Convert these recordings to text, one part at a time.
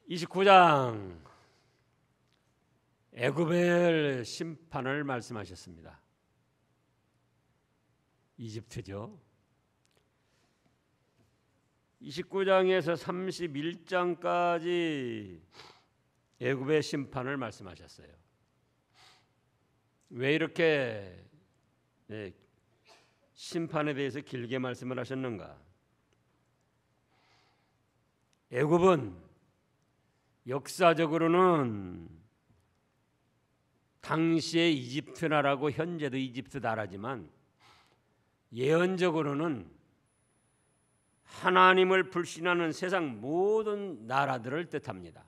29장 애굽의 심판을 말씀하셨습니다. 이집트죠. 29장에서 31장까지 애굽의 심판을 말씀하셨어요. 왜 이렇게 심판에 대해서 길게 말씀을 하셨는가? 애굽은 역사적으로는 당시의 이집트 나라고 현재도 이집트 나라지만 예언적으로는 하나님을 불신하는 세상 모든 나라들을 뜻합니다.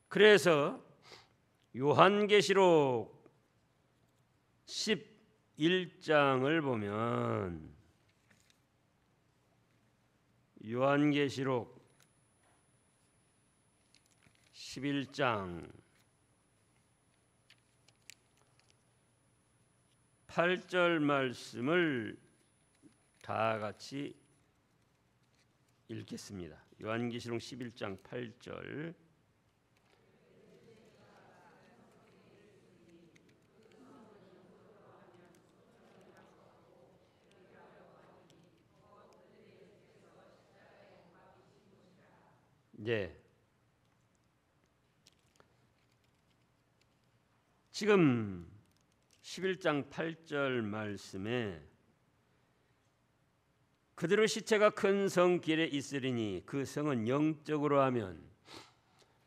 그래서 요한계시록 11장을 보면 요한계시록 11장 8절 말씀을 다 같이 읽겠습니다. 요한계시록 11장 8절. 지금 11장 8절 말씀에 그들의 시체가 큰 성 길에 있으리니 그 성은 영적으로 하면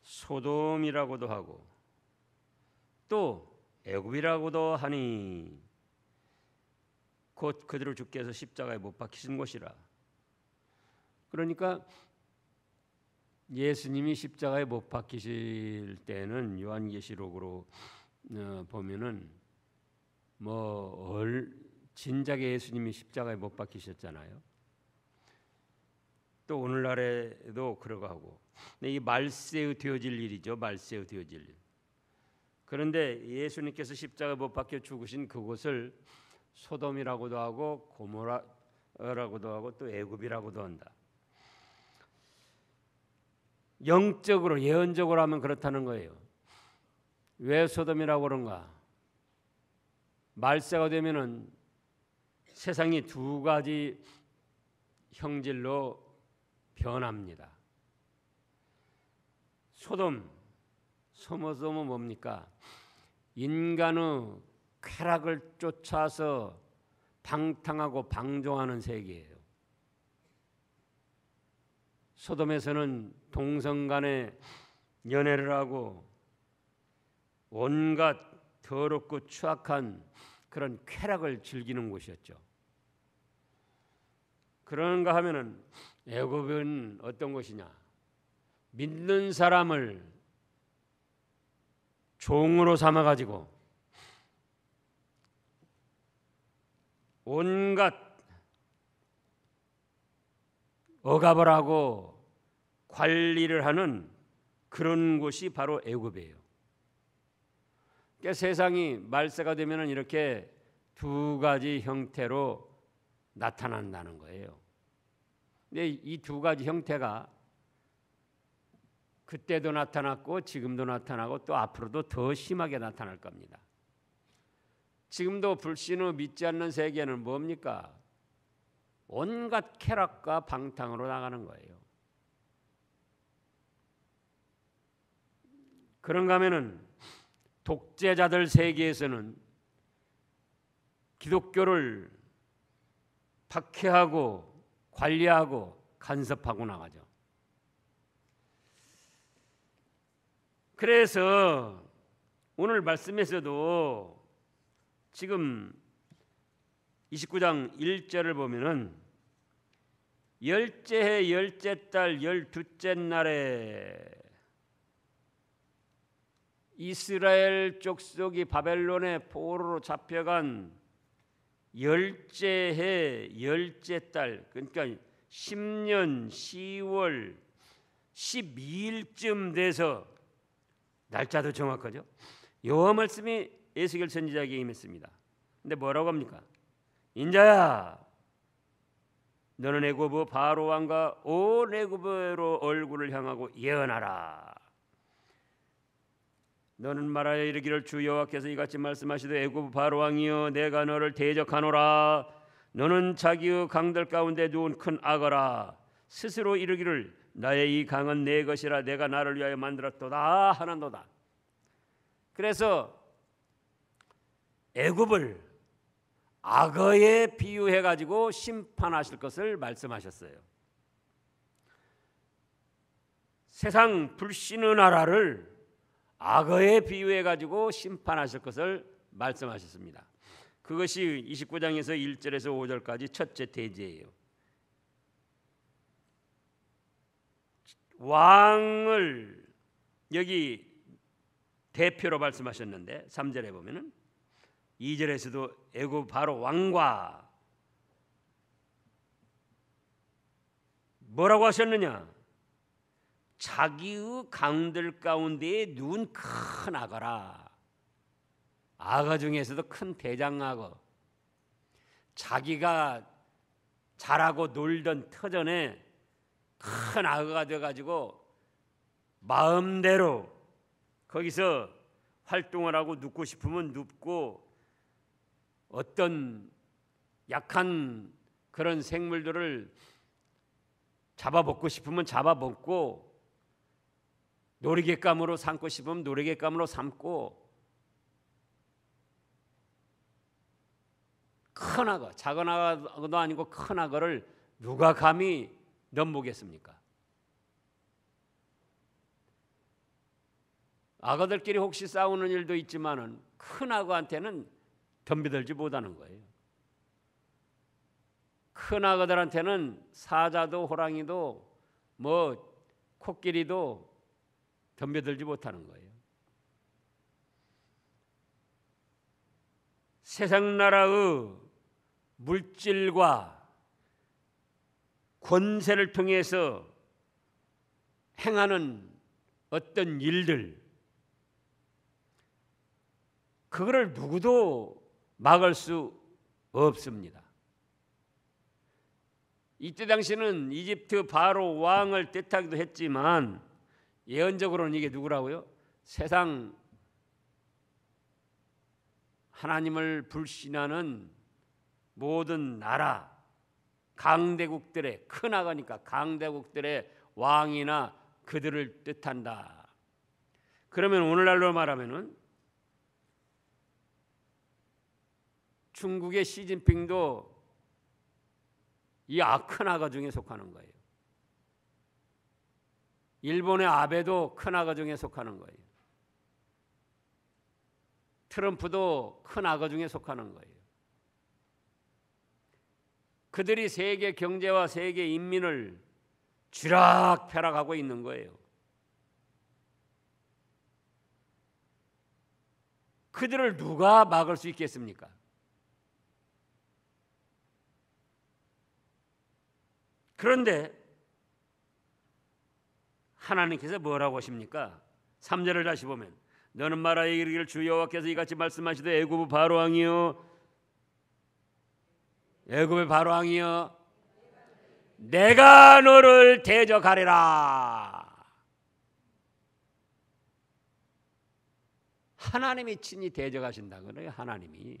소돔이라고도 하고 또 애굽이라고도 하니 곧 그들을 주께서 십자가에 못 박히신 곳이라. 그러니까 예수님이 십자가에 못 박히실 때는 요한계시록으로 보면은 진작에 예수님이 십자가에 못 박히셨잖아요. 또 오늘날에도 그러고 하고. 근데 이 말세의 되어질 일이죠. 말세의 되어질 일. 그런데 예수님께서 십자가에 못 박혀 죽으신 그곳을 소돔이라고도 하고 고모라라고도 하고 또 애굽이라고도 한다. 영적으로 예언적으로 하면 그렇다는 거예요. 왜 소돔이라고 그런가? 말세가 되면은 세상이 두 가지 형질로 변합니다. 소돔은 뭡니까? 인간의 쾌락을 쫓아서 방탕하고 방종하는 세계예요. 소돔에서는 동성 간에 연애를 하고 온갖 더럽고 추악한 그런 쾌락을 즐기는 곳이었죠. 그런가 하면은 애굽은 어떤 곳이냐? 믿는 사람을 종으로 삼아 가지고 온갖 억압을 하고 관리를 하는 그런 곳이 바로 애굽이에요. 그러니까 세상이 말세가 되면은 이렇게 두 가지 형태로 나타난다는 거예요. 근데 이 두 가지 형태가 그때도 나타났고 지금도 나타나고 또 앞으로도 더 심하게 나타날 겁니다. 지금도 불신을 믿지 않는 세계는 뭡니까? 온갖 쾌락과 방탕으로 나가는 거예요. 그런가 하면은 독재자들 세계에서는 기독교를 박해하고 관리하고 간섭하고 나가죠. 그래서 오늘 말씀에서도 지금 29장 1절을 보면은 열째 해 열째 달 12째 날에 이스라엘 족속이 바벨론의 포로로 잡혀간 열째 해 열째 달, 그러니까 10년 10월 12일쯤 돼서 날짜도 정확하죠. 여호와 말씀이 에스겔 선지자에게 임했습니다. 근데 뭐라고 합니까? 인자야, 너는 애굽의 바로 왕과 온 애굽으로 얼굴을 향하고 예언하라. 너는 말하여 이르기를 주 여호와께서 이같이 말씀하시되 애굽 바로 왕이여 내가 너를 대적하노라. 너는 자기의 강들 가운데 누운 큰 악어라. 스스로 이르기를 나의 이 강은 내 것이라 내가 나를 위하여 만들었도다 하나도다. 그래서 애굽을 악어에 비유해 가지고 심판하실 것을 말씀하셨어요. 세상 불신의 나라를 악어에 비유해 가지고 심판하실 것을 말씀하셨습니다. 그것이 29장에서 1절에서 5절까지 첫째 대제예요. 왕을 여기 대표로 말씀하셨는데 3절에 보면은 2절에서도 애굽 바로 왕과 뭐라고 하셨느냐? 자기의 강들 가운데에 누운 큰 악어라. 악어 중에서도 큰 대장악어. 자기가 자라고 놀던 터전에 큰 악어가 돼가지고 마음대로 거기서 활동을 하고 눕고 싶으면 눕고 어떤 약한 그런 생물들을 잡아먹고 싶으면 잡아먹고 놀이개감으로 삼고 싶으면 놀이개감으로 삼고 큰 악어, 작은 악어도 아니고 큰 악어를 누가 감히 넘보겠습니까? 악어들끼리 혹시 싸우는 일도 있지만은 큰 악어한테는 덤비들지 못하는 거예요. 큰 악어들한테는 사자도 호랑이도 뭐 코끼리도 덤벼들지 못하는 거예요. 세상 나라의 물질과 권세를 통해서 행하는 어떤 일들, 그거를 누구도 막을 수 없습니다. 이때 당시는 이집트 바로 왕을 뜻하기도 했지만 예언적으로는 이게 누구라고요? 세상 하나님을 불신하는 모든 나라, 강대국들의, 큰 악어니까 강대국들의 왕이나 그들을 뜻한다. 그러면 오늘날로 말하면은 중국의 시진핑도 이 큰 악어 중에 속하는 거예요. 일본의 아베도 큰 악어 중에 속하는 거예요. 트럼프도 큰 악어 중에 속하는 거예요. 그들이 세계 경제와 세계 인민을 쥐락펴락하고 있는 거예요. 그들을 누가 막을 수 있겠습니까? 그런데 하나님께서 뭐라고 하십니까? 3절을 다시 보면 너는 말하여 이르기를 주 여호와께서 이같이 말씀하시되 애굽의 바로 왕이여 애굽의 바로 왕이여 내가 너를 대적하리라. 하나님이 친히 대적하신다 그래요. 하나님이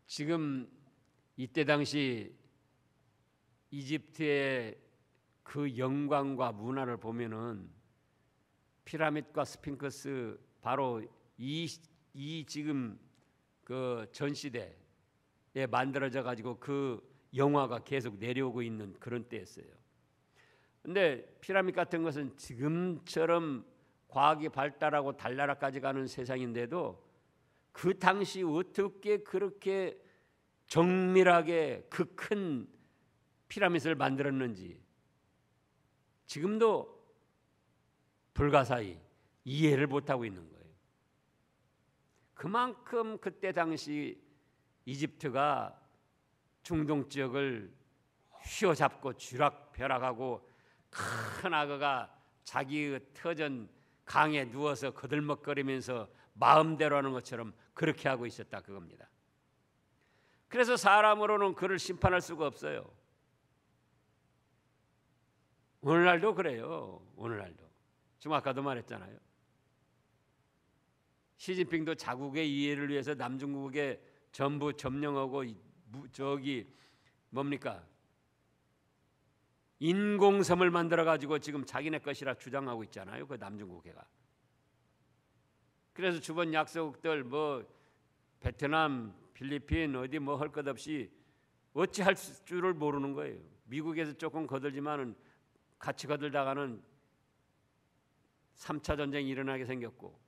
지금 이때 당시 이집트의 그 영광과 문화를 보면은 피라밋과 스핑크스 바로 이 지금 그 전시대에 만들어져 가지고 그 영화가 계속 내려오고 있는 그런 때였어요. 근데 피라밋 같은 것은 지금처럼 과학이 발달하고 달나라까지 가는 세상인데도 그 당시 어떻게 그렇게 정밀하게 그 큰 피라밋을 만들었는지 지금도 불가사의 이해를 못하고 있는 거예요. 그만큼 그때 당시 이집트가 중동 지역을 휘어잡고 쥐락펴락하고 큰 악어가 자기의 터전 강에 누워서 거들먹거리면서 마음대로 하는 것처럼 그렇게 하고 있었다 그겁니다. 그래서 사람으로는 그를 심판할 수가 없어요. 오늘날도 그래요. 오늘날도. 지금 아까도 말했잖아요. 시진핑도 자국의 이해를 위해서 남중국에 전부 점령하고 저기 뭡니까? 인공섬을 만들어 가지고 지금 자기네 것이라 주장하고 있잖아요. 그 남중국해가. 그래서 주변 약소국들 뭐 베트남, 필리핀 어디 뭐 할 것 없이 어찌 할 줄을 모르는 거예요. 미국에서 조금 거들지만은 같이 거들다가는 3차 전쟁이 일어나게 생겼고,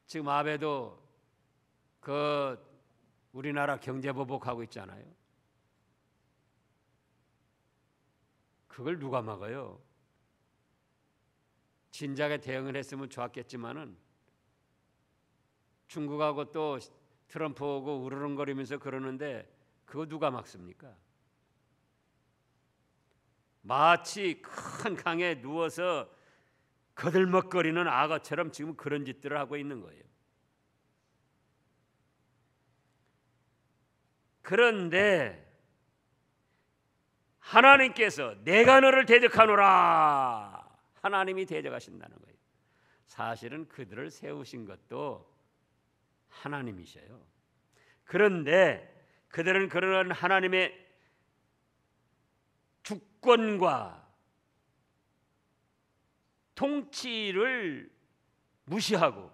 지금 아베도 그 우리나라 경제 보복하고 있잖아요. 그걸 누가 막아요? 진작에 대응을 했으면 좋았겠지만은 중국하고 또 트럼프하고 우르릉거리면서 그러는데 그거 누가 막습니까? 마치 큰 강에 누워서 거들먹거리는 악어처럼 지금 그런 짓들을 하고 있는 거예요. 그런데 하나님께서 내가 너를 대적하노라, 하나님이 대적하신다는 거예요. 사실은 그들을 세우신 것도 하나님이셔요. 그런데 그들은 그런 하나님의 주권과 통치를 무시하고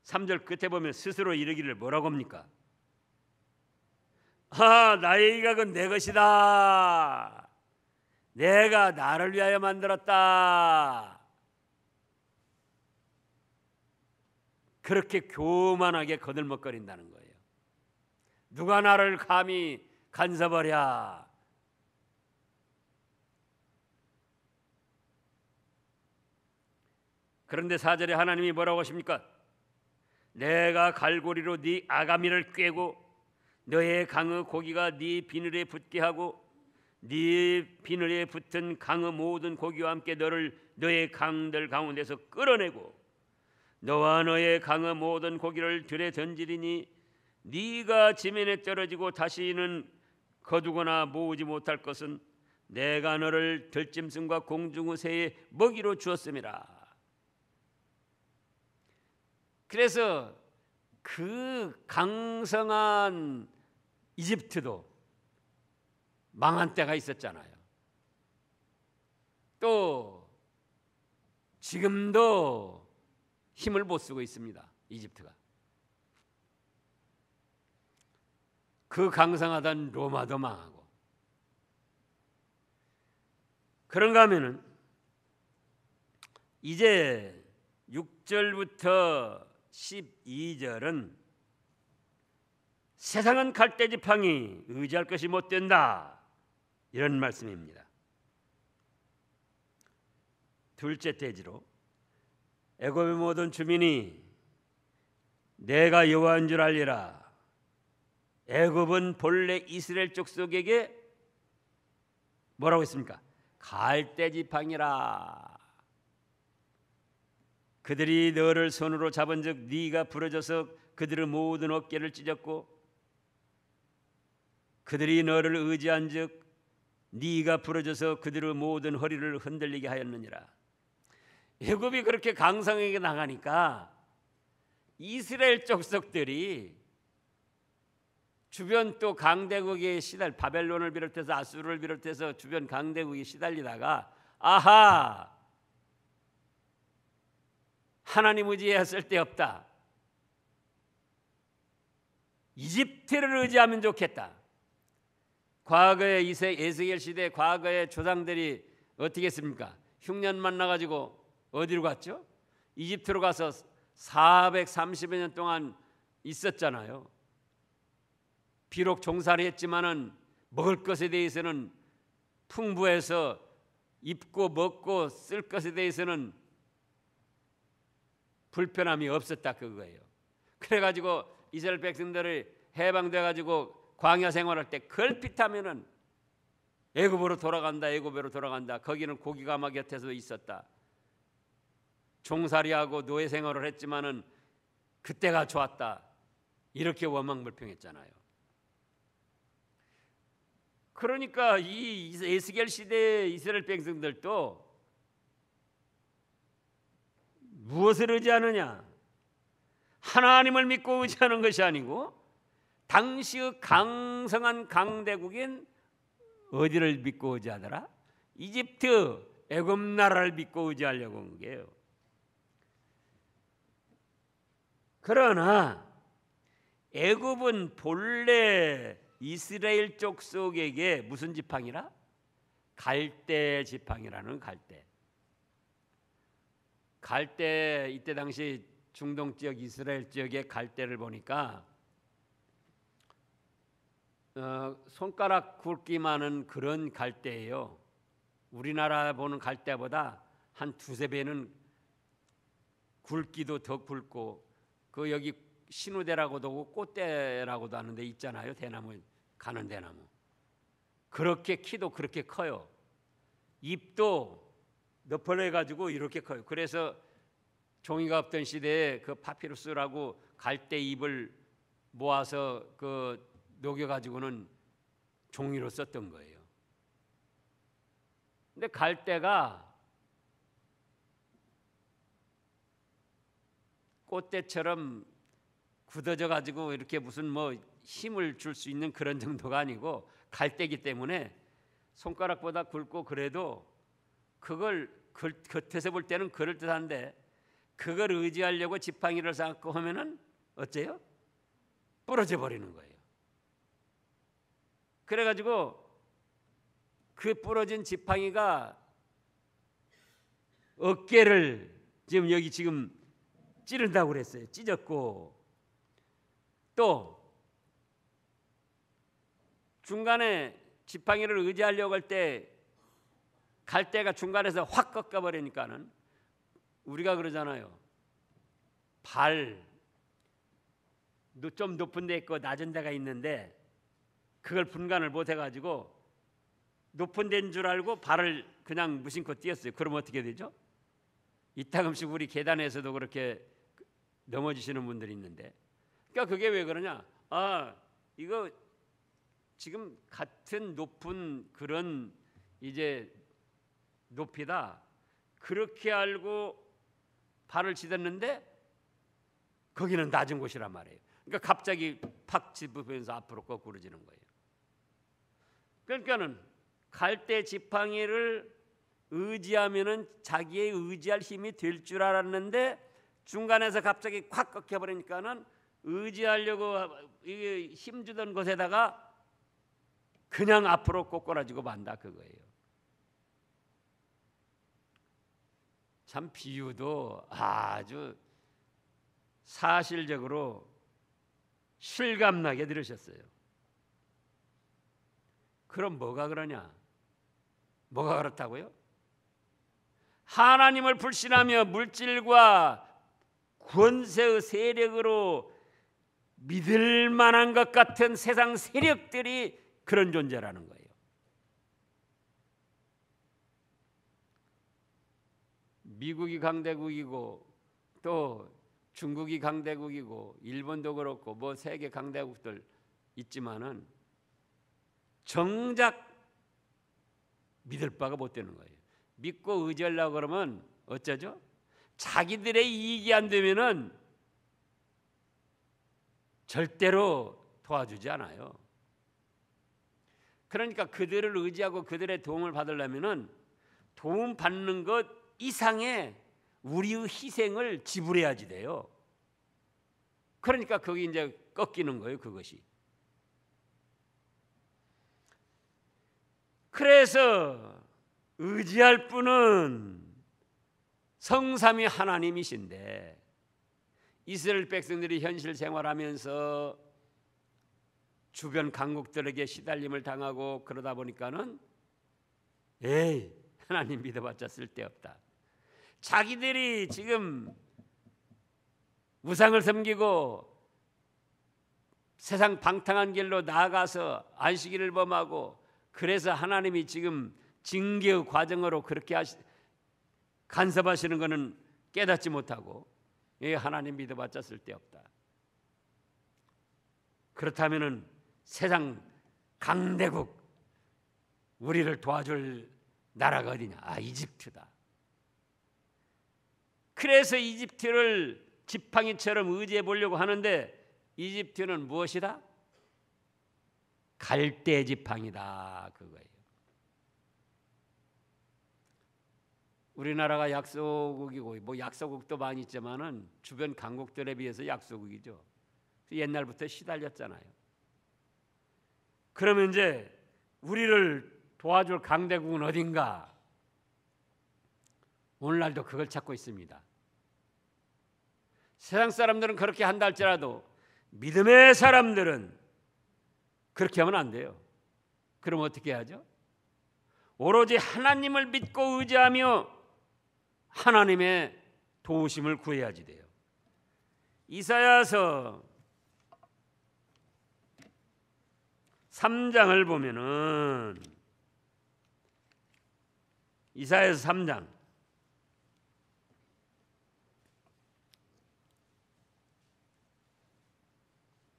3절 끝에 보면 스스로 이르기를 뭐라고 합니까? 나의 이각은 내 것이다. 내가 나를 위하여 만들었다. 그렇게 교만하게 거들먹거린다는 거예요. 누가 나를 감히 간섭하랴. 그런데 4절에 하나님이 뭐라고 하십니까? 내가 갈고리로 네 아가미를 꿰고 너의 강의 고기가 네 비늘에 붙게 하고 네 비늘에 붙은 강의 모든 고기와 함께 너를 너의 강들 가운데서 끌어내고 너와 너의 강의 모든 고기를 들에 던지리니 네가 지면에 떨어지고 다시는 거두거나 모으지 못할 것은 내가 너를 들짐승과 공중의 새의 먹이로 주었음이라. 그래서 그 강성한 이집트도 망한 때가 있었잖아요. 또 지금도 힘을 못 쓰고 있습니다. 이집트가. 그 강성하던 로마도 망하고. 그런가 하면은 이제 6절부터 12절은 세상은 갈대지팡이 의지할 것이 못 된다, 이런 말씀입니다. 둘째 대지로 애굽의 모든 주민이 내가 여호와인 줄 알리라. 애굽은 본래 이스라엘 족속에게 뭐라고 했습니까? 갈대지팡이라. 그들이 너를 손으로 잡은즉 네가 부러져서 그들의 모든 어깨를 찢었고 그들이 너를 의지한즉 네가 부러져서 그들의 모든 허리를 흔들리게 하였느니라. 애굽이 그렇게 강성하게 나가니까 이스라엘 족속들이 주변 또 강대국에 바벨론을 비롯해서 아수르를 비롯해서 주변 강대국에 시달리다가 아하, 하나님 의지해야 쓸데없다. 이집트를 의지하면 좋겠다. 과거에 에스겔 시대 과거의 조상들이 어떻게 했습니까? 흉년 만나가지고 어디로 갔죠? 이집트로 가서 430여 년 동안 있었잖아요. 비록 종살이 했지만은 먹을 것에 대해서는 풍부해서 입고 먹고 쓸 것에 대해서는 불편함이 없었다 그거예요. 그래가지고 이스라엘 백성들이 해방돼가지고 광야 생활할 때 걸핏하면은 애굽으로 돌아간다, 애굽으로 돌아간다. 거기는 고기가마 곁에서 있었다. 종살이하고 노예 생활을 했지만은 그때가 좋았다 이렇게 원망불평했잖아요. 그러니까 이 에스겔 시대의 이스라엘 백성들도 무엇을 의지하느냐? 하나님을 믿고 의지하는 것이 아니고 당시의 강성한 강대국인 어디를 믿고 의지하더라? 이집트, 애굽 나라를 믿고 의지하려고 한 거예요. 그러나 애굽은 본래 이스라엘 족속에게 무슨 지팡이라? 갈대 지팡이라는 갈대 이때 당시 중동 지역 이스라엘 지역의 갈대를 보니까 손가락 굵기만한 그런 갈대예요. 우리나라 보는 갈대보다 한 두세 배는 굵기도 더 굵고 그 여기 신우대라고도 하고 꽃대라고도 하는데 있잖아요. 대나무 가는 대나무. 그렇게 키도 그렇게 커요. 잎도 너펄해 가지고 이렇게 커요. 그래서 종이가 없던 시대에 그 파피루스라고 갈대 잎을 모아서 그 녹여 가지고는 종이로 썼던 거예요. 근데 갈대가 꽃대처럼 굳어져 가지고 이렇게 무슨 뭐 힘을 줄 수 있는 그런 정도가 아니고 갈대기 때문에 손가락보다 굵고 그래도 그걸 겉에서 볼 때는 그럴듯한데 그걸 의지하려고 지팡이를 쌓고 하면은 어째요? 부러져 버리는 거예요. 그래가지고 그 부러진 지팡이가 어깨를 지금 여기 지금 찌른다고 그랬어요. 찢었고 또 중간에 지팡이를 의지하려고 할 때 갈대가 중간에서 확 꺾어버리니까는 우리가 그러잖아요. 발 좀 높은 데 있고 낮은 데가 있는데 그걸 분간을 못 해가지고 높은 데인 줄 알고 발을 그냥 무심코 뛰었어요. 그럼 어떻게 되죠? 이따금씩 우리 계단에서도 그렇게 넘어지시는 분들이 있는데, 그러니까 그게 왜 그러냐? 이거 지금 같은 높은 그런 이제 높이다. 그렇게 알고 발을 딛었는데 거기는 낮은 곳이란 말이에요. 그러니까 갑자기 팍 짚으면서 앞으로 거꾸로지는 거예요. 그러니까는 갈대 지팡이를 의지하면은 자기의 의지할 힘이 될 줄 알았는데 중간에서 갑자기 콱 꺾여버리니까는 의지하려고 이게 힘주던 곳에다가 그냥 앞으로 꼬꾸라지고 만다 그거예요. 참 비유도 아주 사실적으로 실감나게 들으셨어요. 그럼 뭐가 그러냐? 뭐가 그렇다고요? 하나님을 불신하며 물질과 권세의 세력으로 믿을 만한 것 같은 세상 세력들이 그런 존재라는 거예요. 미국이 강대국이고 또 중국이 강대국이고 일본도 그렇고 뭐 세계 강대국들 있지만은 정작 믿을 바가 못 되는 거예요. 믿고 의지하려고 그러면 어쩌죠? 자기들의 이익이 안 되면은 절대로 도와주지 않아요. 그러니까 그들을 의지하고 그들의 도움을 받으려면은 도움 받는 것 이상의 우리의 희생을 지불해야지 돼요. 그러니까 거기 이제 꺾이는 거예요, 그것이. 그래서 의지할 분은 성삼위 하나님이신데 이스라엘 백성들이 현실 생활하면서 주변 강국들에게 시달림을 당하고 그러다 보니까는 하나님 믿어봤자 쓸데없다. 자기들이 지금 우상을 섬기고 세상 방탕한 길로 나아가서 안식일을 범하고 그래서 하나님이 지금 징계의 과정으로 그렇게 간섭하시는 것은 깨닫지 못하고 하나님 믿어봤자 쓸데없다. 그렇다면은 세상 강대국 우리를 도와줄 나라가 어디냐? 이집트다. 그래서 이집트를 지팡이처럼 의지해 보려고 하는데 이집트는 무엇이다? 갈대 지팡이다 그거예요. 우리나라가 약소국이고 뭐 약소국도 많이 있지만은 주변 강국들에 비해서 약소국이죠. 옛날부터 시달렸잖아요. 그러면 이제 우리를 도와줄 강대국은 어딘가? 오늘날도 그걸 찾고 있습니다. 세상 사람들은 그렇게 한다 할지라도 믿음의 사람들은 그렇게 하면 안 돼요. 그럼 어떻게 하죠? 오로지 하나님을 믿고 의지하며 하나님의 도우심을 구해야지 돼요. 이사야서 3장을 보면은 이사야서 3장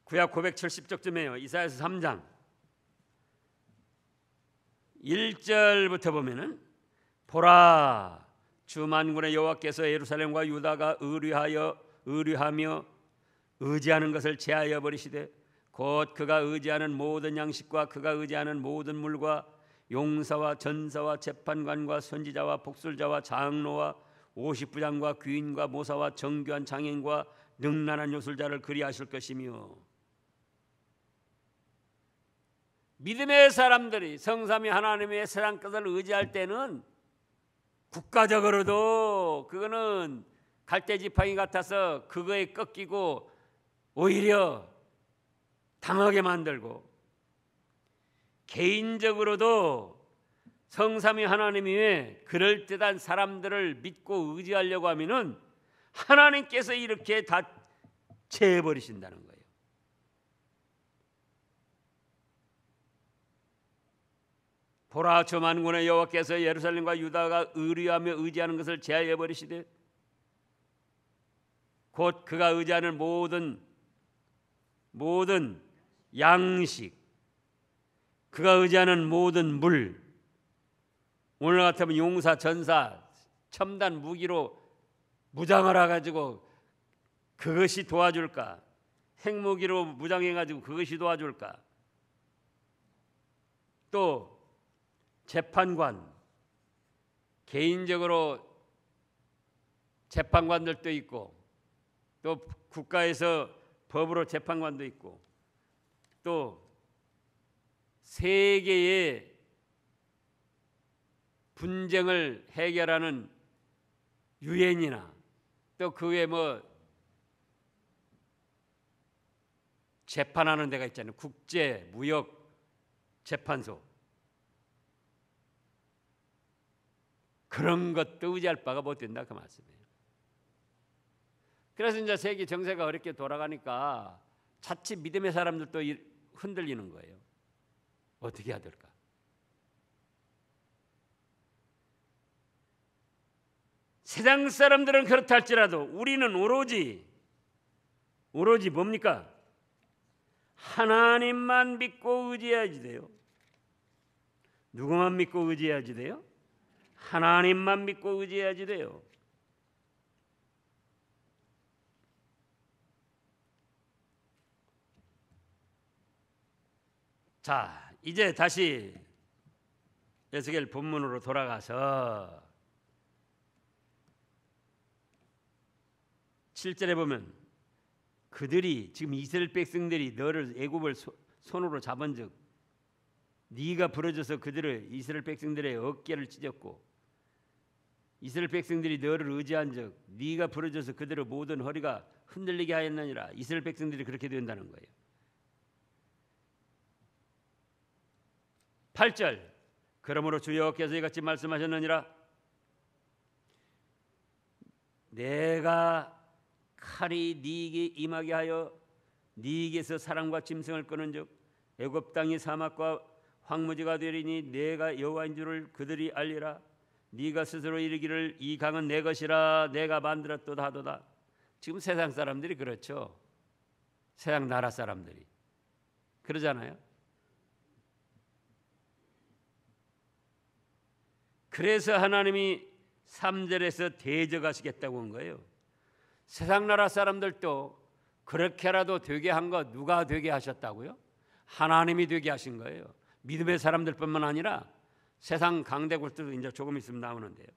구약 970쪽쯤에요. 이사야서 3장 1절부터 보면은 보라 주 만군의 여호와께서 예루살렘과 유다가 의뢰하며 의지하는 것을 제하여 버리시되 곧 그가 의지하는 모든 양식과 그가 의지하는 모든 물과 용사와 전사와 재판관과 선지자와 복술자와 장로와 오십부장과 귀인과 모사와 정교한 장인과 능란한 요술자를 그리하실 것이며 믿음의 사람들이 성삼위 하나님의 세상 것을 의지할 때는 국가적으로도 그거는 갈대지팡이 같아서 그거에 꺾이고 오히려 당하게 만들고 개인적으로도 성삼위 하나님 위에 그럴듯한 사람들을 믿고 의지하려고 하면은 하나님께서 이렇게 다 제해버리신다는 거예요. 보라 주 만군의 여호와께서 예루살렘과 유다가 의뢰하며 의지하는 것을 제하여 버리시되 곧 그가 의지하는 모든 양식 그가 의지하는 모든 물 오늘 같으면 용사 전사 첨단 무기로 무장을 해가지고 그것이 도와줄까? 핵무기로 무장해가지고 그것이 도와줄까? 또 재판관 개인적으로 재판관들도 있고 또 국가에서 법으로 재판관도 있고 또 세계의 분쟁을 해결하는 유엔이나 또 그 외에 뭐 재판하는 데가 있잖아요. 국제 무역 재판소 그런 것도 의지할 바가 못 된다 그 말씀이에요. 그래서 이제 세계 정세가 어렵게 돌아가니까 자칫 믿음의 사람들도 흔들리는 거예요. 어떻게 해야 될까? 세상 사람들은 그렇다 할지라도 우리는 오로지 뭡니까? 하나님만 믿고 의지해야지 돼요. 누구만 믿고 의지해야지 돼요? 하나님만 믿고 의지해야지 돼요. 자, 이제 다시 에스겔 본문으로 돌아가서 7절에 보면 그들이 지금 이스라엘 백성들이 너를 애굽을 손으로 잡은즉 네가 부러져서 그들을 이스라엘 백성들의 어깨를 찢었고 이스라엘 백성들이 너를 의지한즉 네가 부러져서 그들의 모든 허리가 흔들리게 하였느니라. 이스라엘 백성들이 그렇게 된다는 거예요. 8절 그러므로 주 여호와께서 이같이 말씀하셨느니라. 내가 칼이 네게 임하게 하여 네게서 사람과 짐승을 끄는즉 애굽 땅이 사막과 황무지가 되리니 내가 여호와인 줄을 그들이 알리라. 네가 스스로 이르기를 이 강은 내 것이라 내가 만들었도다 하도다. 지금 세상 사람들이 그렇죠. 세상 나라 사람들이 그러잖아요. 그래서 하나님이 3절에서 대적하시겠다고 한 거예요. 세상 나라 사람들도 그렇게라도 되게 한 거 누가 되게 하셨다고요? 하나님이 되게 하신 거예요. 믿음의 사람들뿐만 아니라 세상 강대국들도 이제 조금 있으면 나오는데요.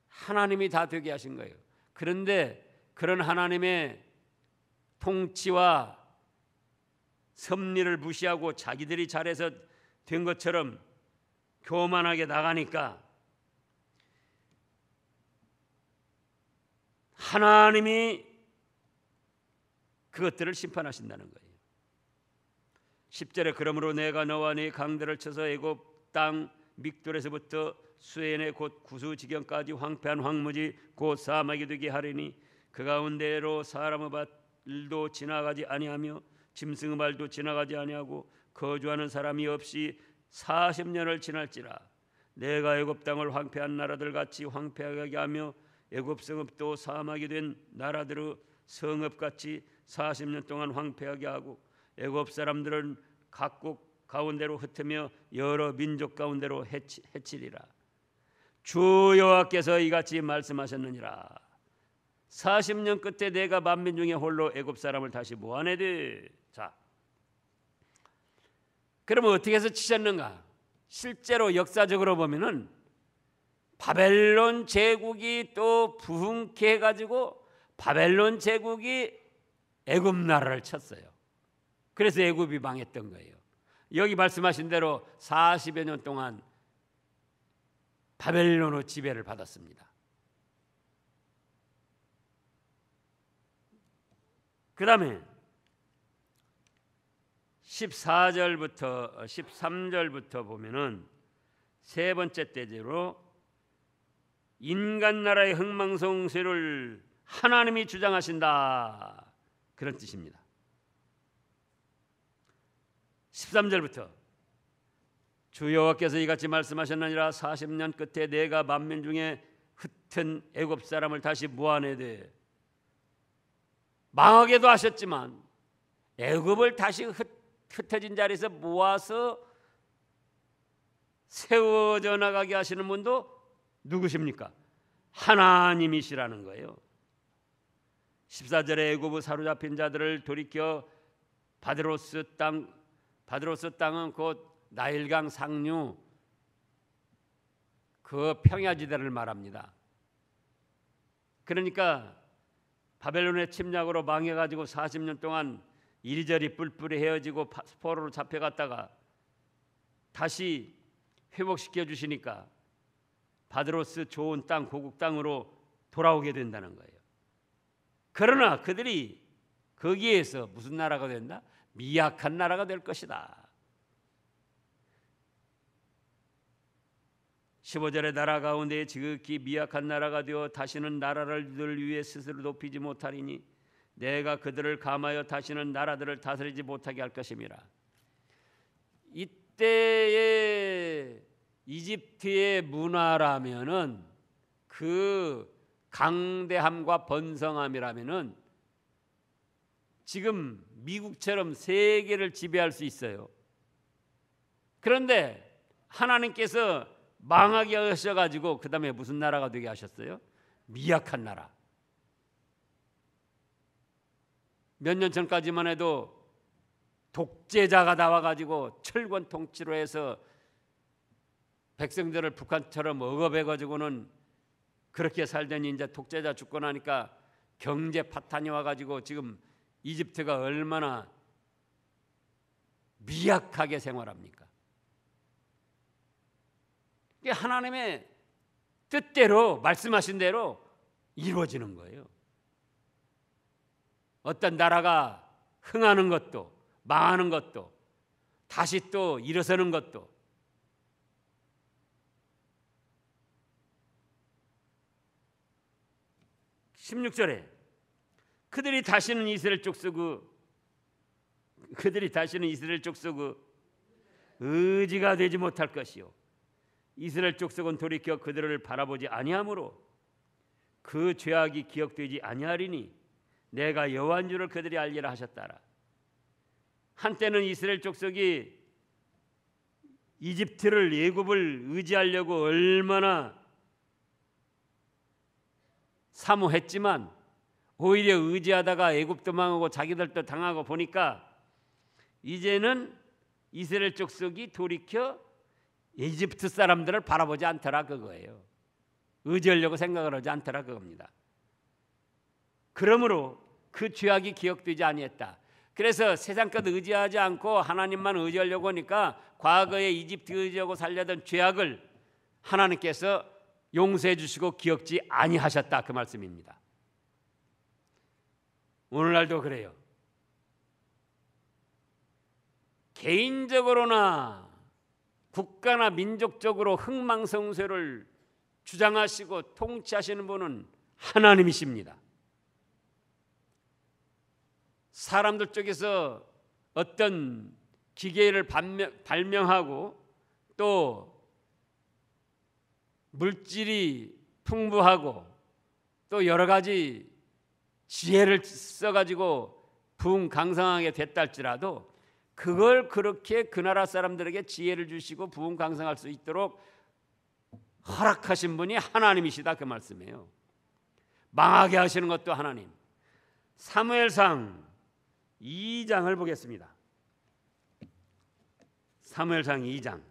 하나님이 다 되게 하신 거예요. 그런데 그런 하나님의 통치와 섭리를 무시하고 자기들이 잘해서 된 것처럼 교만하게 나가니까 하나님이 그것들을 심판하신다는 거예요. 10절에 그러므로 내가 너와 네 강들을 쳐서 애굽 땅 믹돌에서부터 수엔의 곧 구수 지경까지 황폐한 황무지 곧 사막이 되게 하리니 그 가운데로 사람의 발도 지나가지 아니하며 짐승의 발도 지나가지 아니하고 거주하는 사람이 없이 40년을 지날지라. 내가 애굽 땅을 황폐한 나라들 같이 황폐하게 하며 애굽 성읍도 사막이 된 나라들의 성읍같이 40년 동안 황폐하게 하고 애굽 사람들은 각국 가운데로 흩으며 여러 민족 가운데로 해치리라. 주 여호와께서 이같이 말씀하셨느니라. 40년 끝에 내가 만민 중에 홀로 애굽 사람을 다시 모아내되. 자, 그러면 어떻게 해서 치셨는가? 실제로 역사적으로 보면은 바벨론 제국이 또 부흥케 해가지고 바벨론 제국이 애굽 나라를 쳤어요. 그래서 애굽이 망했던 거예요. 여기 말씀하신 대로 40여 년 동안 바벨론의 지배를 받았습니다. 그 다음에 14절부터 13절부터 보면은 세 번째 때제로 인간 나라의 흥망성쇠를 하나님이 주장하신다, 그런 뜻입니다. 13절부터 주 여호와께서 이같이 말씀하셨느니라. 40년 끝에 내가 만민 중에 흩은 애굽 사람을 다시 모아내되. 망하게도 하셨지만 애굽을 다시 흩어진 자리에서 모아서 세워져 나가게 하시는 분도 누구십니까? 하나님이시라는 거예요. 14절에 애굽의 사로잡힌 자들을 돌이켜 바드로스 땅은 곧 나일강 상류 그 평야지대를 말합니다. 그러니까 바벨론의 침략으로 망해가지고 40년 동안 이리저리 뿔뿔이 헤어지고 포로로 잡혀갔다가 다시 회복시켜 주시니까 바드로스 좋은 땅, 고국 땅으로 돌아오게 된다는 거예요. 그러나 그들이 거기에서 무슨 나라가 된다? 미약한 나라가 될 것이다. 15절의 나라 가운데 지극히 미약한 나라가 되어 다시는 나라를 늘 위해 스스로 높이지 못하리니 내가 그들을 감하여 다시는 나라들을 다스리지 못하게 할 것임이라. 이때의 이집트의 문화라면은 그 강대함과 번성함이라면은 지금 미국처럼 세계를 지배할 수 있어요. 그런데 하나님께서 망하게 하셔가지고 그 다음에 무슨 나라가 되게 하셨어요? 미약한 나라. 몇 년 전까지만 해도 독재자가 나와가지고 철권 통치로 해서 백성들을 북한처럼 억압해가지고는 그렇게 살더니 이제 독재자 죽고 나니까 경제 파탄이 와가지고 지금 이집트가 얼마나 미약하게 생활합니까? 이게 하나님의 뜻대로 말씀하신 대로 이루어지는 거예요. 어떤 나라가 흥하는 것도 망하는 것도 다시 또 일어서는 것도 (16절에) 그들이 다시는 이스라엘 족속의 의지가 되지 못할 것이요 이스라엘 족속은 돌이켜 그들을 바라보지 아니하므로 그 죄악이 기억되지 아니하리니 내가 여호와인 줄을 그들이 알리라 하셨다라. 한때는 이스라엘 족속이 이집트를 애굽을 의지하려고 얼마나 사모했지만 오히려 의지하다가 애굽도 망하고 자기들도 당하고 보니까 이제는 이스라엘 족속이 돌이켜 이집트 사람들을 바라보지 않더라 그거예요. 의지하려고 생각을 하지 않더라 그겁니다. 그러므로 그 죄악이 기억되지 아니했다. 그래서 세상 것 의지하지 않고 하나님만 의지하려고 하니까 과거에 이집트 의지하고 살려던 죄악을 하나님께서 용서해 주시고 기억지 아니하셨다 그 말씀입니다. 오늘날도 그래요. 개인적으로나 국가나 민족적으로 흥망성쇠를 주장하시고 통치하시는 분은 하나님이십니다. 사람들 쪽에서 어떤 기계를 발명하고 또 물질이 풍부하고 또 여러 가지 지혜를 써가지고 부흥강성하게 됐다 할지라도 그걸 그렇게 그 나라 사람들에게 지혜를 주시고 부흥강성할 수 있도록 허락하신 분이 하나님이시다 그 말씀이에요. 망하게 하시는 것도 하나님. 사무엘상 2장을 보겠습니다. 사무엘상 2장.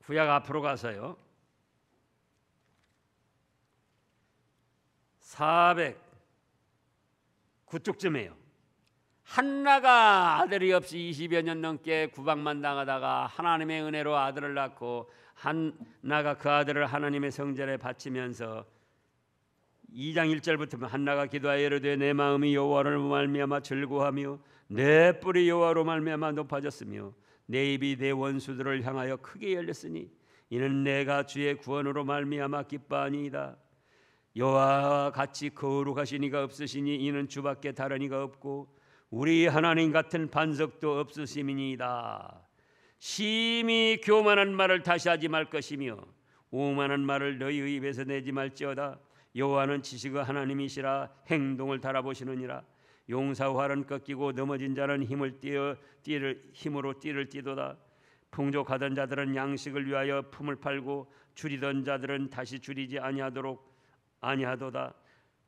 구약 앞으로 가서요. 409쪽쯤에요. 한나가 아들이 없이 20여 년 넘게 구박만 당하다가 하나님의 은혜로 아들을 낳고 한나가 그 아들을 하나님의 성전에 바치면서 2장 1절부터 한나가 기도하여 이르되 내 마음이 여호와를 말미암아 즐거워하며 내 뿔이 여호와로 말미암아 높아졌으며 내 입이 내 원수들을 향하여 크게 열렸으니 이는 내가 주의 구원으로 말미암아 기뻐하니이다. 여호와와 같이 거룩하신 이가 없으시니 이는 주밖에 다른 이가 없고 우리 하나님 같은 반석도 없으심이니이다. 심히 교만한 말을 다시 하지 말 것이며 오만한 말을 너희 입에서 내지 말지어다. 여호와는 지식의 하나님이시라 행동을 달아보시느니라. 용사의 활은 꺾이고 넘어진 자는 힘으로 띠를 띠도다. 풍족하던 자들은 양식을 위하여 품을 팔고 줄이던 자들은 다시 줄이지 아니하도다.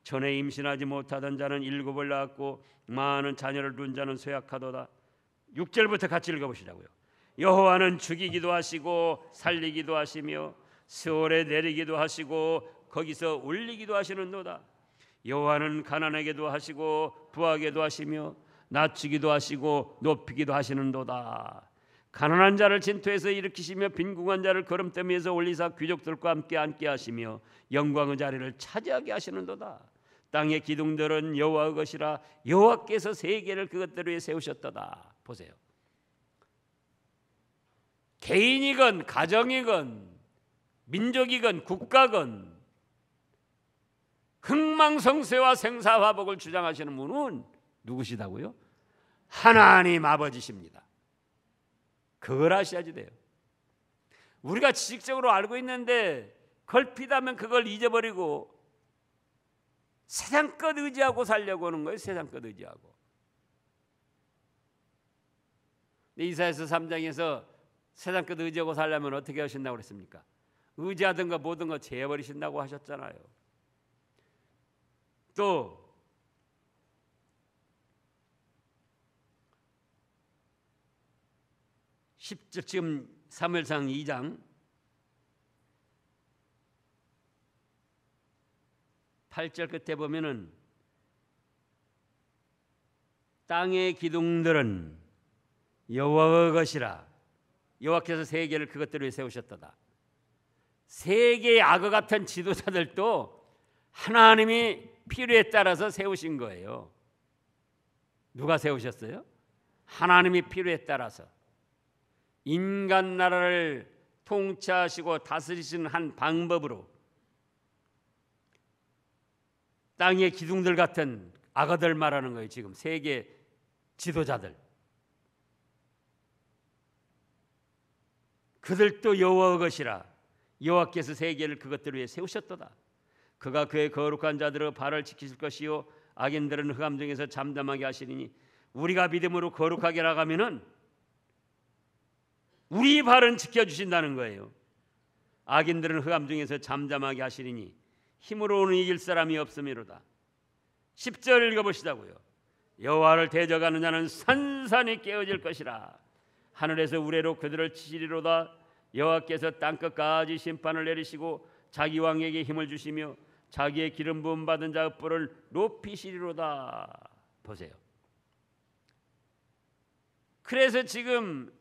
전에 임신하지 못하던 자는 7을 낳았고 많은 자녀를 둔 자는 쇠약하도다. 6절부터 같이 읽어보시자고요. 여호와는 죽이기도 하시고 살리기도 하시며 세월에 내리기도 하시고 거기서 올리기도 하시는도다. 여호와는 가난하게도 하시고 부하게도 하시며 낮추기도 하시고 높이기도 하시는도다. 가난한 자를 진토에서 일으키시며 빈궁한 자를 거름더미에서 올리사 귀족들과 함께 앉게 하시며 영광의 자리를 차지하게 하시는도다. 땅의 기둥들은 여호와의 것이라 여호와께서 세계를 그것들 위에 세우셨도다. 보세요. 개인이건 가정이건 민족이건 국가건 흥망성쇠와 생사화복을 주장하시는 분은 누구시다고요? 하나님 아버지십니다. 그걸 아셔야지 돼요. 우리가 지식적으로 알고 있는데 걸핏하면 그걸 잊어버리고 세상 것 의지하고 살려고 하는 거예요. 세상 것 의지하고. 이사야서 3장에서 세상 것 의지하고 살려면 어떻게 하신다고 그랬습니까? 의지하던 거 모든 거 제해버리신다고 하셨잖아요. 또 지금 사무엘상 2장 8절 끝에 보면은 땅의 기둥들은 여호와의 것이라 여호와께서 세계를 그것들 위해 세우셨도다. 세계의 악어 같은 지도자들도 하나님이 필요에 따라서 세우신 거예요. 누가 세우셨어요? 하나님이 필요에 따라서 인간 나라를 통치하시고 다스리시는 한 방법으로 땅의 기둥들 같은 악어들 말하는 거예요. 지금 세계 지도자들. 그들도 여호와의 것이라 여호와께서 세계를 그것들 위해 세우셨도다. 그가 그의 거룩한 자들의 발을 지키실 것이요 악인들은 흑암 중에서 잠잠하게 하시리니 우리가 믿음으로 거룩하게 나가면은 우리 발은 지켜주신다는 거예요. 악인들은 흑암 중에서 잠잠하게 하시리니 힘으로는 이길 사람이 없음이로다. 10절 읽어보시자고요. 여호와를 대적하는 자는 산산이 깨어질 것이라. 하늘에서 우레로 그들을 치시리로다. 여호와께서 땅끝까지 심판을 내리시고 자기 왕에게 힘을 주시며 자기의 기름 부음 받은 자의 뿔을 높이시리로다. 보세요. 그래서 지금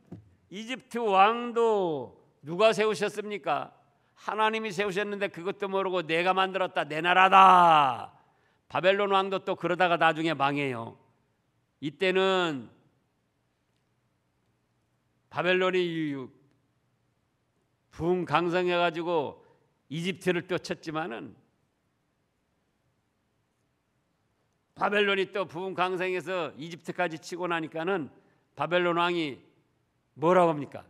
이집트 왕도 누가 세우셨습니까? 하나님이 세우셨는데 그것도 모르고 내가 만들었다, 내 나라다. 바벨론 왕도 또 그러다가 나중에 망해요. 이때는 바벨론이 부흥강성해가지고 이집트를 또 쳤지만은 바벨론이 또 부흥강성해서 이집트까지 치고 나니까는 바벨론 왕이 뭐라고 합니까?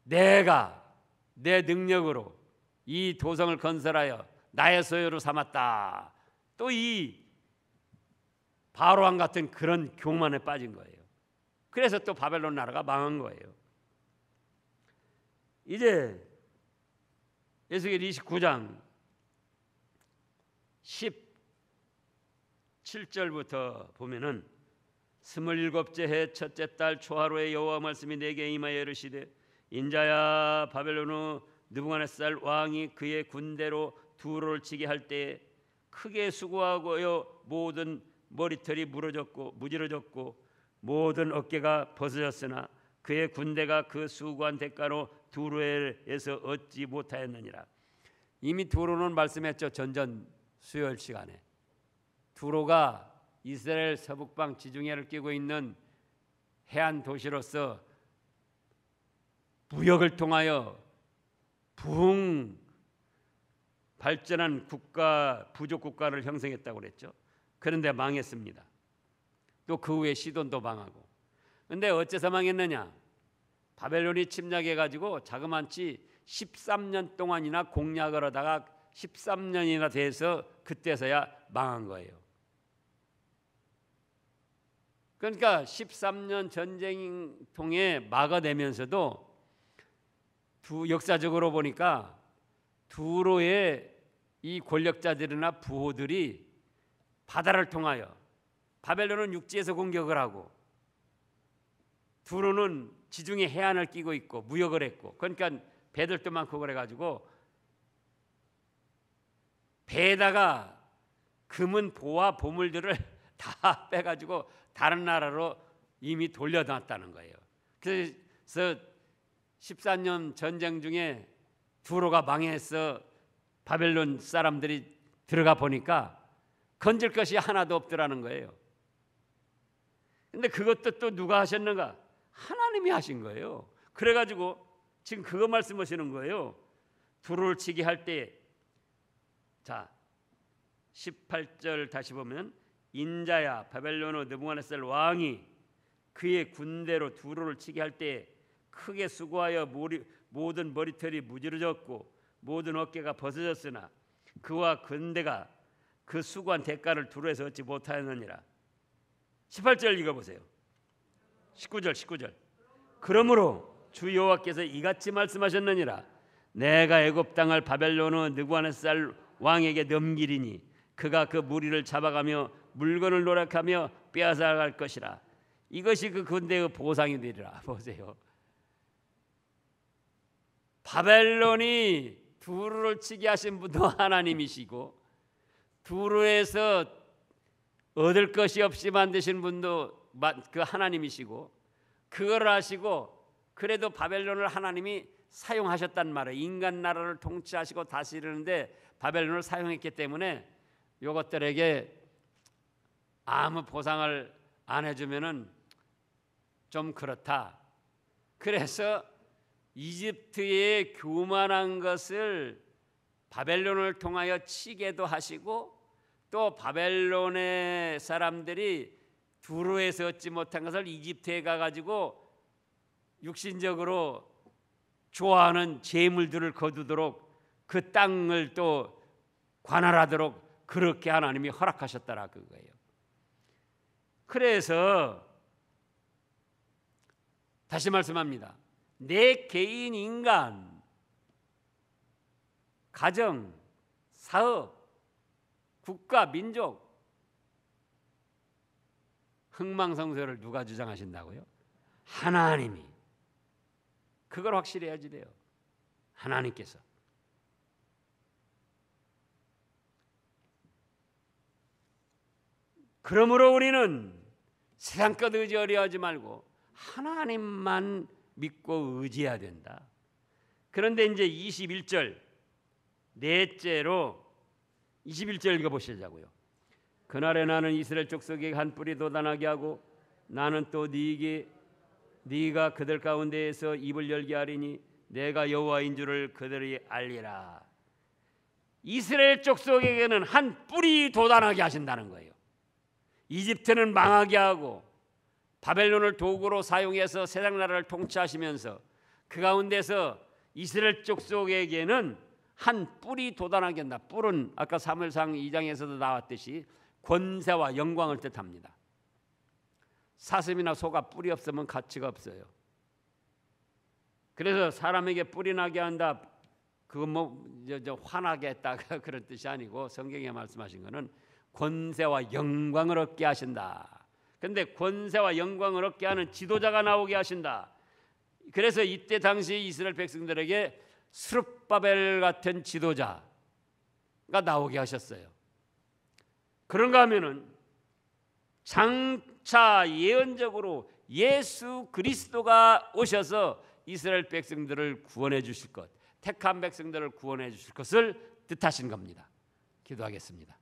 내가 내 능력으로 이 도성을 건설하여 나의 소유로 삼았다. 또 이 바로 왕 같은 그런 교만에 빠진 거예요. 그래서 또 바벨론 나라가 망한 거예요. 이제 에스겔 29장 17절부터 보면은 27째 해 첫째 달 초하루에 여호와 말씀이 내게 임하여 이르시되 인자야 바벨론의 느부갓네살 왕이 그의 군대로 두로를 치게 할 때에 크게 수고하고요 모든 머리털이 무질어졌고 모든 어깨가 벗어졌으나 그의 군대가 그 수고한 대가로 두로에서 얻지 못하였느니라. 이미 두로는 말씀했죠. 전전 수요일 시간에 두로가 이스라엘 서북방 지중해를 끼고 있는 해안 도시로서 무역을 통하여 부흥 발전한 국가, 부족 국가를 형성했다고 그랬죠. 그런데 망했습니다. 또 그 후에 시돈도 망하고. 그런데 어째서 망했느냐? 바벨론이 침략해가지고 자그만치 13년 동안이나 공략을 하다가 13년이나 돼서 그때서야 망한 거예요. 그러니까 13년 전쟁 통해 막아내면서도 역사적으로 보니까 두로의 이 권력자들이나 부호들이 바다를 통하여 바벨론은 육지에서 공격을 하고 두로는 지중해 해안을 끼고 있고 무역을 했고 그러니까 배들도 많고 그래가지고 배에다가 금은 보와 보물들을 다 빼가지고 다른 나라로 이미 돌려놨다는 거예요. 그래서 14년 전쟁 중에 두로가 망해서 바벨론 사람들이 들어가 보니까 건질 것이 하나도 없더라는 거예요. 근데 그것도 또 누가 하셨는가? 하나님이 하신 거예요. 그래가지고 지금 그거 말씀하시는 거예요. 두로를 치게 할 때, 자 18절 다시 보면 인자야 바벨론의 느부갓네살 왕이 그의 군대로 두로를 치게 할 때 크게 수고하여 모든 머리털이 무질어졌고 모든 어깨가 벗어졌으나 그와 군대가 그 수고한 대가를 두로에서 얻지 못하였느니라. 18절 읽어보세요. 19절 그러므로 주 여호와께서 이같이 말씀하셨느니라. 내가 애굽 땅을 바벨론의 느부갓네살 왕에게 넘기리니 그가 그 무리를 잡아가며 물건을 노력하며 빼앗아갈 것이라. 이것이 그 군대의 보상이 되리라. 보세요. 바벨론이 두루를 치게 하신 분도 하나님이시고 두루에서 얻을 것이 없이 만드신 분도 그 하나님이시고 그걸 하시고 그래도 바벨론을 하나님이 사용하셨단 말이에요. 인간 나라를 통치하시고 다스리는데 바벨론을 사용했기 때문에 이것들에게 아무 보상을 안 해주면은 좀 그렇다. 그래서 이집트의 교만한 것을 바벨론을 통하여 치게도 하시고 또 바벨론의 사람들이 두로에서 얻지 못한 것을 이집트에 가가지고 육신적으로 좋아하는 재물들을 거두도록 그 땅을 또 관할하도록 그렇게 하나님이 허락하셨다라 그거예요. 그래서 다시 말씀합니다. 내 개인 인간, 가정, 사업, 국가, 민족, 흥망성쇠를 누가 주장하신다고요? 하나님이. 그걸 확실히 해야지 돼요. 하나님께서. 그러므로 우리는 세상 것 의지하지 말고 하나님만 믿고 의지해야 된다. 그런데 이제 21절 넷째로 21절 읽어보시자고요. 그날에 나는 이스라엘 족속에게 한 뿌리 돋아나게 하고 나는 또 네가 그들 가운데에서 입을 열게 하리니 내가 여호와인 줄을 그들이 알리라. 이스라엘 족속에게는 한 뿌리 돋아나게 하신다는 거예요. 이집트는 망하게 하고 바벨론을 도구로 사용해서 세상 나라를 통치하시면서 그 가운데서 이스라엘 족속에게는 한 뿔이 돋아나게 한다. 뿔은 아까 사무엘상 2장에서도 나왔듯이 권세와 영광을 뜻합니다. 사슴이나 소가 뿔이 없으면 가치가 없어요. 그래서 사람에게 뿔이 나게 한다. 그거 화나게 했다 그런 뜻이 아니고 성경에 말씀하신 것은 권세와 영광을 얻게 하신다. 그런데 권세와 영광을 얻게 하는 지도자가 나오게 하신다. 그래서 이때 당시 이스라엘 백성들에게 스룹바벨 같은 지도자가 나오게 하셨어요. 그런가 하면은 장차 예언적으로 예수 그리스도가 오셔서 이스라엘 백성들을 구원해 주실 것, 택한 백성들을 구원해 주실 것을 뜻하신 겁니다. 기도하겠습니다.